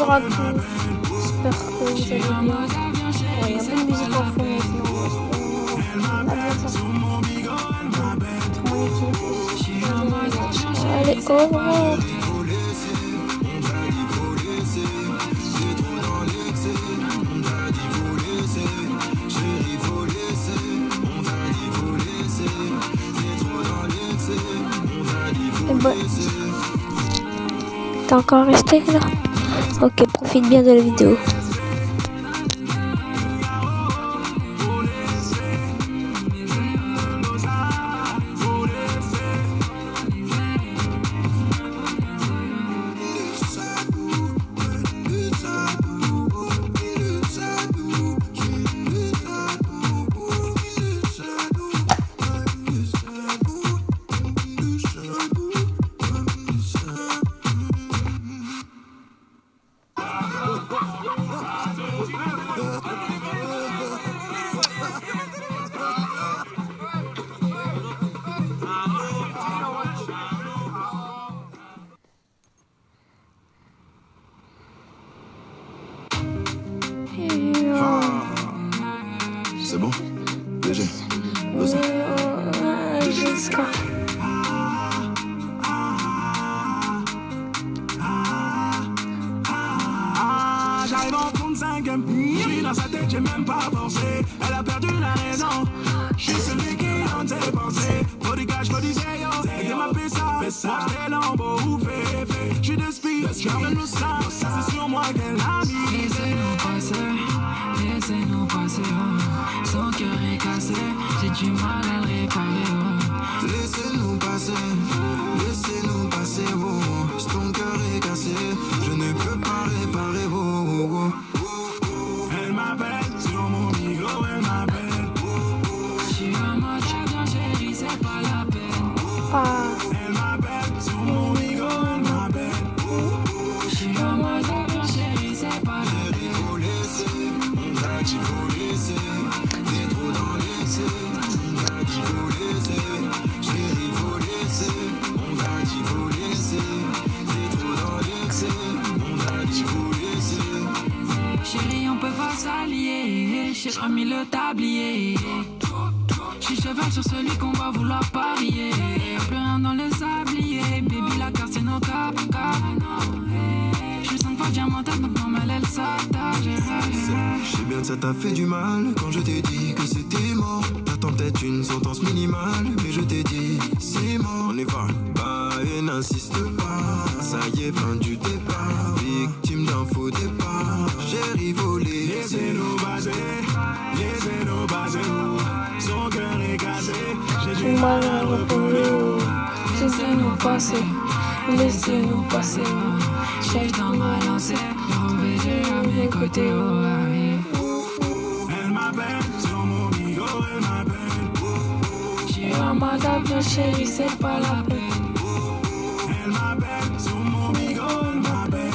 bonjour à tous. J'espère que vous allez bien. Bon, il y a pas de musique en fond, mais sinon, on a bien ça. Allez, au revoir. T'es encore resté là? Ok, profite bien de la vidéo. C'est bon, léger, Jusqu'à. J'arrive en 35e, puis dans sa tête j'ai même pas forcé. Elle a perdu la raison, je suis celui qui en tes pensées. Faut du cash, faut du zéro, et ma pissa, moi j'étais lambeau ou fait. J'suis de speed, j'arrive nous ça, c'est sur moi qu'elle a mis. Laissez-nous passer, oh. Son cœur est cassé, j'ai du mal à le réparer, oh. Laissez-nous passer, oh. Son cœur est cassé, je ne peux pas réparer, oh. Elle m'appelle sur mon micro, elle m'appelle. J'suis en mode chacun, chérie, c'est pas la peine. Elle m'appelle sur mon micro, elle m'appelle. J'suis en mode chacun, chérie, c'est pas la peine. Faut laisser, on t'a dit faut laisser. T'es trop dans l'excès, on t'a dit faut laisser. Chérie, faut laisser, on t'a dit faut laisser. T'es trop dans l'excès, on t'a dit faut laisser. Chérie, on peut pas s'allier, j'ai remis le tablier. J'suis cheval sur celui qu'on va vouloir parier. Plus rien dans les sabliers, baby la carte c'est nos cap. J'suis 5 fois diamantable donc normal elle s'attache. Je sais bien que ça t'a fait du mal quand je t'ai dit que c'était mort. T'attends peut-être une sentence minimale, mais je t'ai dit c'est mort. On y va, bah et n'insiste pas. Ça y est, fin du départ. Victime d'un faux départ. Chérie volée, laissez-nous baser. Laissez-nous baser. Son cœur est cassé. J'ai du mal à reprendre. Laissez-nous passer. Laissez-nous passer. J'ai dans ma lancée, revenez à mes côtés, oh aïe. Elle m'appelle sur mon micro, elle m'appelle. J'suis en mode avion, chérie, c'est pas la peine. Elle m'appelle sur mon micro, elle m'appelle.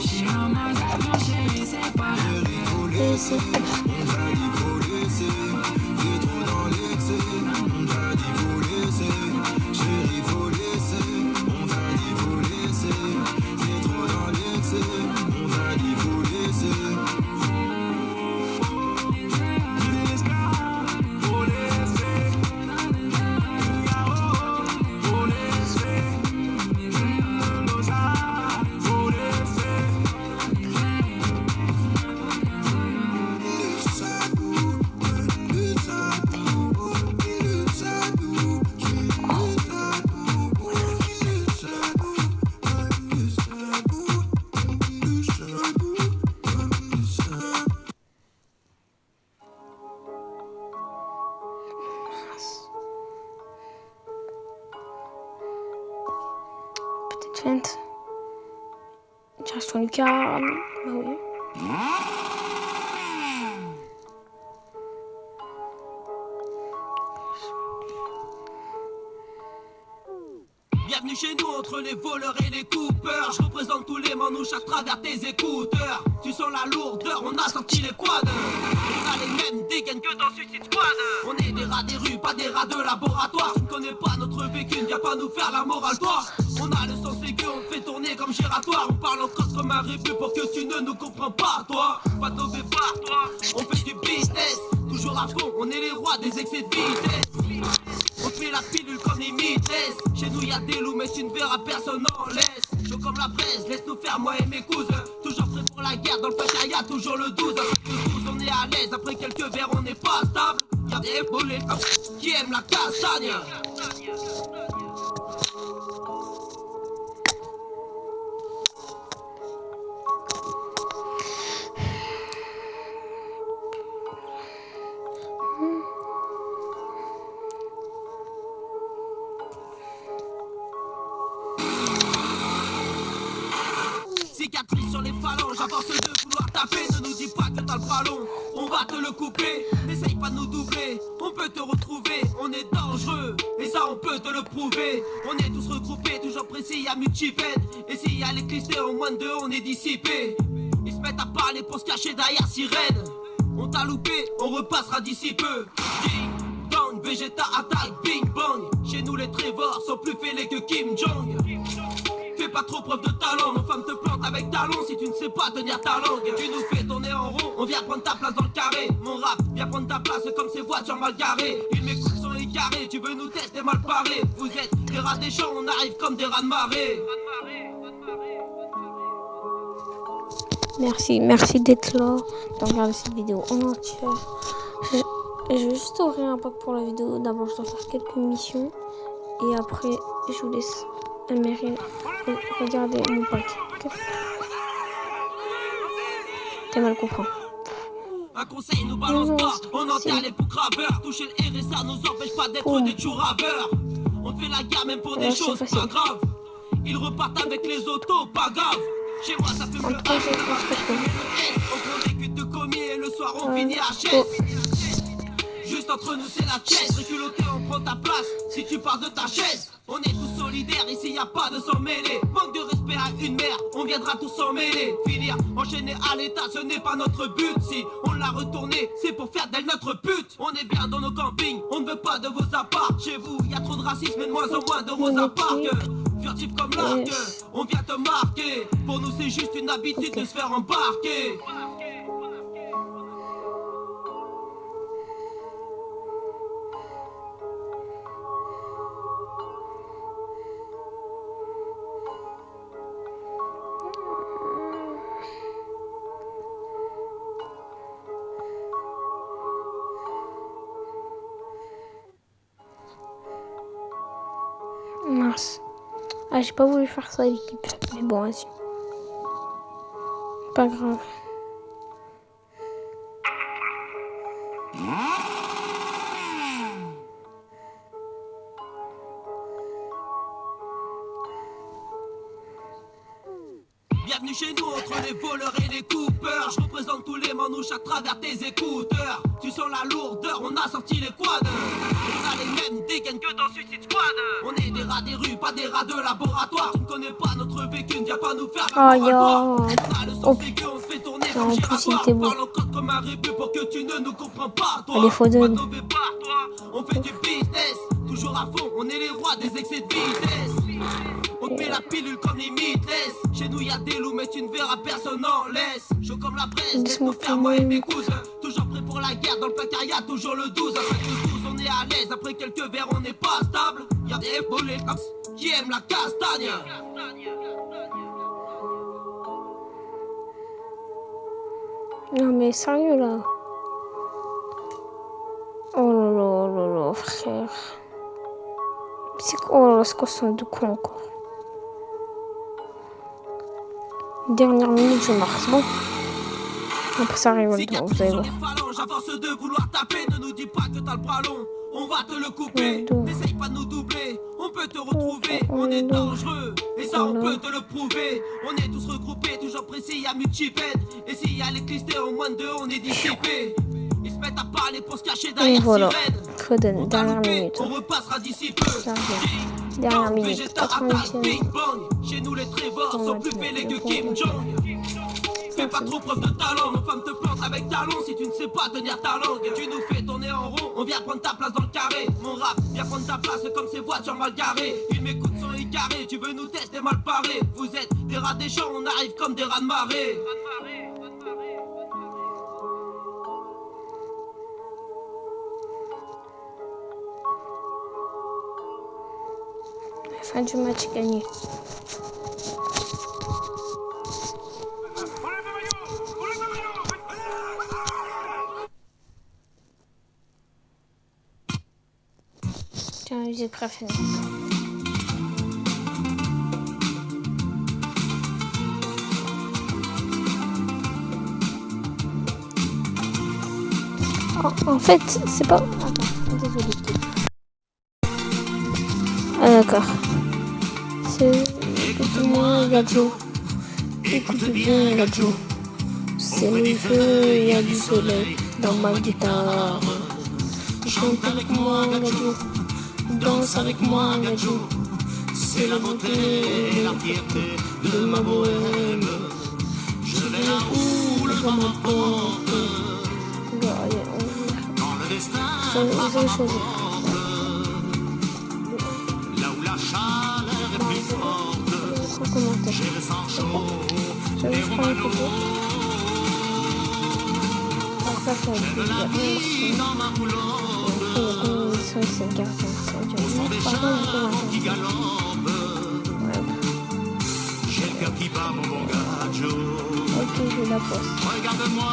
J'suis en mode avion, chérie, c'est pas la peine. On t'a dit faut laisser, t'es trop dans l'excès. On t'a dit faut laisser, chérie faut laisser. On t'a dit faut laisser, t'es trop dans l'excès. On t'a dit faut laisser. Faut laisser, faut laisser. Faut laisser. Petite feinte. Direction Lucas. Bah oui. Bienvenue chez nous entre les voleurs et les coupeurs. Je représente tous les manouches à travers tes écouteurs. Tu sens la lourdeur, on a sorti les quads. On a les mêmes dégaines que dans Suicide Squad. On est des rats des rues, pas des rats de laboratoire. Tu ne connais pas notre vécu, ne viens pas nous faire la morale toi. On a le sens aigu, on fait tourner comme giratoire. On parle en code comme comme un rébut pour que tu ne nous comprends pas, toi. Pas de mauvais bar, toi. On fait du business, toujours à fond, on est les rois des excès de vitesse. On fait la pilule comme les Midwest. Chez nous y'a des loups mais tu ne verras personne en laisse. Chaud comme la braise, laisse nous faire moi et mes cousins. Toujours prêt pour la guerre, dans le placard y'a toujours le 12. Après le 12 on est à l'aise, après quelques verres on n'est pas stable. Y'a des boulets qui aiment la castagne. Cicatrice sur les phalanges, à force de vouloir taper, ne nous dis pas que t'as le bras long, on va te le couper, n'essaye pas de nous doubler, on peut te retrouver, on est dangereux, et ça on peut te le prouver, on est tous regroupés, toujours précis, y'a multipède, et s'il y a les clichés en moins de deux, on est dissipés, ils se mettent à parler pour se cacher derrière sirène, on t'a loupé, on repassera d'ici peu, ding dong, Vegeta attaque, bing bang, chez nous les Trevor sont plus fêlés que Kim Jong. Fais pas trop preuve de talent, nos femmes te plantent avec talent si tu ne sais pas tenir ta langue. Tu nous fais tourner en rond, on vient prendre ta place dans le carré. Mon rap vient prendre ta place comme ces voitures mal garées. Ils m'écoutent sont égarés, tu veux nous tester mal parés. Vous êtes des rats des champs, on arrive comme des rats de marée. Merci d'être là, de regarder cette vidéo en entière. Je vais juste ouvrir un pack pour la vidéo. D'abord, je dois faire quelques missions. Et après, je vous laisse regarder mon pack. Okay. T'es mal comprends. Un conseil nous balance pas, on enterre les boucs graveurs. Toucher le RSA nous empêche pas d'être des chouraveurs. On fait la guerre même pour des choses pas graves. Ils repartent avec les autos, pas grave. Chez moi ça fume le on prend des cuites de commis et le soir on finit à chaise. Juste entre nous c'est la chaise. Reculotté on prend ta place si tu pars de ta chaise. On est tous solidaires ici y a pas de s'en mêler. Manque de respect à une mère, on viendra tous s'en mêler. Finir enchaîné à l'état ce n'est pas notre but. Si on l'a retourné c'est pour faire d'elle notre pute. On est bien dans nos campings, on ne veut pas de vos apparts. Chez vous y a trop de racisme et de moins en moins de Rosa Parks. Furtif comme l'arc, on vient te marquer. Pour nous c'est juste une habitude de se faire embarquer. Mince. Ah, j'ai pas voulu faire ça à l'équipe. Mais bon, vas-y. Pas grave. Bienvenue chez nous entre les voleurs et les coupeurs. Je représente tous les manouches à travers tes écouteurs. Tu sens la lourdeur, on a sorti les quads. On a les mêmes dégaines que dans Suicide Squad. On est des rats des rues, pas des rats de laboratoire. Tu ne connais pas notre vécu, ne viens pas nous faire laboratoire. On a le sang ségueux, on te fait tourner comme giratoire. Parle encore comme un rébut pour que tu ne nous comprends pas, toi. Pas de mauvais bar, toi. On fait du business, toujours à fond, on est les rois des excès de vitesse. On te met la pilule comme les Midwest. Chez nous y'a des loups mais tu ne verras personne en laisse. Chaud comme la braise, laisse nous faire moi et mes cousins. Toujours prêt pour la guerre, dans le placard y'a toujours le 12. Après le 12 on est à l'aise, après quelques verres on n'est pas stable. Y'a des boulets qui aiment la castagne. Non mais sérieux là. Oh là, frère. C'est quoi ce son de con encore. Dernière minute, je marche, c'est bon. Après ça arrive, vous allez voir. À force de vouloir taper, ne nous dis pas que t'as le bras long. On va te le couper, n'essaye pas de nous doubler. On peut te retrouver, on est dangereux. Et ça on peut te le prouver. On est tous regroupés, toujours précis, y'a multipède. Et s'il y a les clichés en moins de deux, on est dissipés. Ils se mettent à parler pour se cacher derrière sirène. Foden, dernière minute. On repassera d'ici peu. Dernière minute, 90e. Big bang. Chez nous les Trevor sont plus fêlés que Kim Jong. Fais pas trop preuve de talent. Nos femmes te plantent avec talent si tu ne sais pas tenir ta langue. Tu nous fais tourner en rond, on vient prendre ta place dans le carré. Mon rap vient prendre ta place comme ces voitures mal garées. Ils m'écoutent sont égarés, tu veux nous tester mal paré. Vous êtes des rats des champs, on arrive comme des rats de marée. Fin du match gagné. Tiens, musique préférée. En fait, c'est pas... Attends, désolé. Ah d'accord. Écoute-moi, radio. Écoute bien, radio. C'est le feu, il y a du soleil dans ma guitare. Chante avec moi, radio. Danse avec moi, radio. C'est la beauté et la fierté de ma bohème. Je vais là où le vent m'emporte. Quand le destin m'apporte. Là où la chaleur est plus forte. J'ai le sang chaud et vous mal l'eau. J'ai de la vie dans ma roulotte. Au son des chants qui galopent. J'ai le cœur qui bat, mon bon gars Joe. Ok, je la pose. Regarde-moi.